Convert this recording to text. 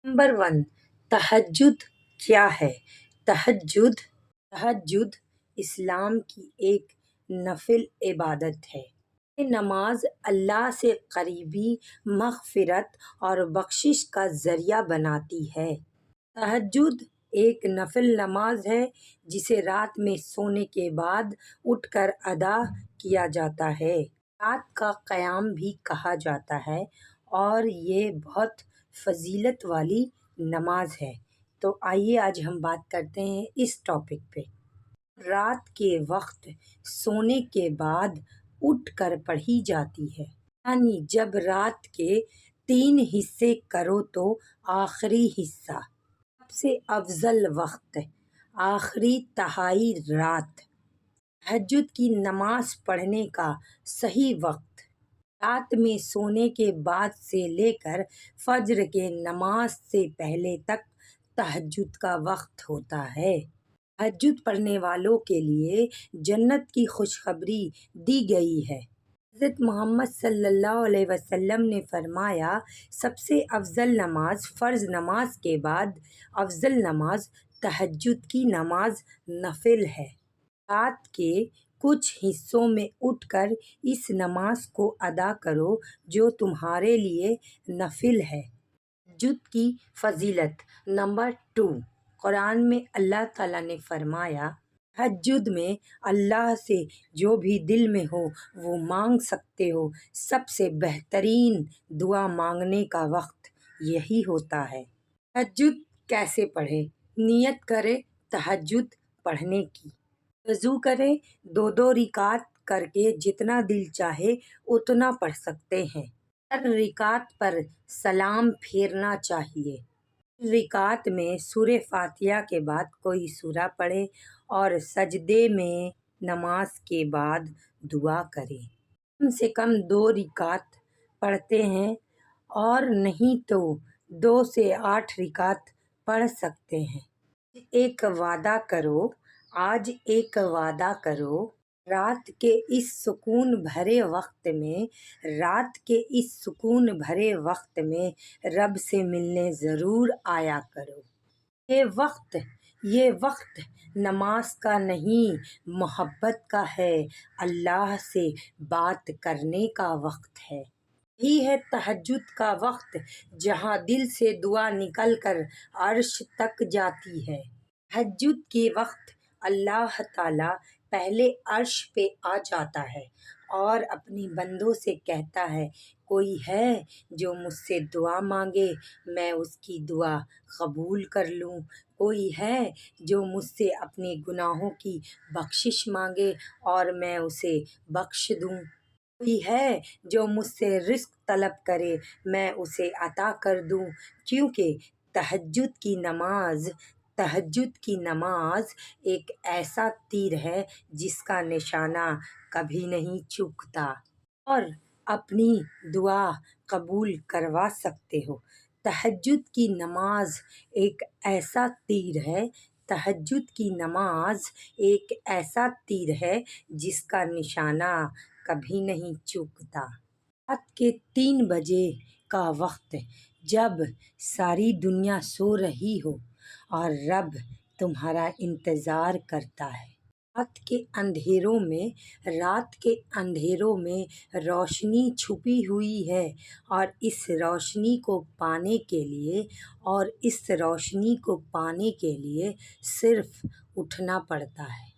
Number 1، تہجد کیا ہے؟ تہجد اسلام کی ایک نفل عبادت ہے۔ یہ نماز اللہ سے قریبی، مغفرت اور بخشش کا ذریعہ بناتی ہے۔ تہجد ایک نفل نماز ہے جسے رات میں سونے کے بعد اٹھ کر ادا کیا جاتا ہے۔ رات کا قیام بھی کہا جاتا ہے اور یہ بہت فضیلت والی نماز ہے۔ تو آئیے آج ہم بات کرتے ہیں اس ٹاپک پہ۔ رات کے وقت سونے کے بعد اٹھ کر پڑھی جاتی ہے، یعنی جب رات کے 3 حصے کرو تو آخری حصہ سب سے افضل وقت، آخری تہائی رات۔ تہجد کی نماز پڑھنے کا صحیح وقت رات میں سونے کے بعد سے لے کر فجر کے نماز سے پہلے تک تہجد کا وقت ہوتا ہے۔ تہجد پڑھنے والوں کے لیے جنت کی خوشخبری دی گئی ہے۔ حضرت محمد صلی اللہ علیہ وسلم نے فرمایا، سب سے افضل نماز فرض نماز کے بعد افضل نماز تہجد کی نماز نفل ہے۔ رات کے کچھ حصوں میں اٹھ کر اس نماز کو ادا کرو جو تمہارے لیے نفل ہے۔ تہجد کی فضیلت۔ نمبر 2، قرآن میں اللہ تعالیٰ نے فرمایا، تہجد میں اللہ سے جو بھی دل میں ہو وہ مانگ سکتے ہو۔ سب سے بہترین دعا مانگنے کا وقت یہی ہوتا ہے۔ تہجد کیسے پڑھیں؟ نیت کریں تہجد پڑھنے کی۔ وضو کریں، 2 رکعت کر کے جتنا دل چاہے اتنا پڑھ سکتے ہیں۔ ہر رکعت پر سلام پھیرنا چاہیے۔ رکعت میں سورہ فاتحہ کے بعد کوئی سورہ پڑھیں اور سجدے میں نماز کے بعد دعا کریں۔ کم سے کم 2 رکعت پڑھتے ہیں اور نہیں تو 2 سے 8 رکعت پڑھ سکتے ہیں۔ آج ایک وعدہ کرو، رات کے اس سکون بھرے وقت میں رب سے ملنے ضرور آیا کرو۔ یہ وقت نماز کا نہیں، محبت کا ہے، اللہ سے بات کرنے کا وقت ہے۔ یہی ہے تہجد کا وقت جہاں دل سے دعا نکل کر عرش تک جاتی ہے۔ تہجد کے وقت اللہ تعالیٰ پہلے عرش پہ آ جاتا ہے اور اپنے بندوں سے کہتا ہے، کوئی ہے جو مجھ سے دعا مانگے میں اس کی دعا قبول کر لوں، کوئی ہے جو مجھ سے اپنے گناہوں کی بخشش مانگے اور میں اسے بخش دوں، کوئی ہے جو مجھ سے رزق طلب کرے میں اسے عطا کر دوں، کیونکہ تہجد کی نماز ایک ایسا تیر ہے جس کا نشانہ کبھی نہیں چوکتا اور اپنی دعا قبول کروا سکتے ہو۔ تہجد کی نماز ایک ایسا تیر ہے جس کا نشانہ کبھی نہیں چوکتا۔ رات کے 3 بجے کا وقت جب ساری دنیا سو رہی ہو اور رب تمہارا انتظار کرتا ہے۔ رات کے اندھیروں میں روشنی چھپی ہوئی ہے اور اس روشنی کو پانے کے لیے صرف اٹھنا پڑتا ہے۔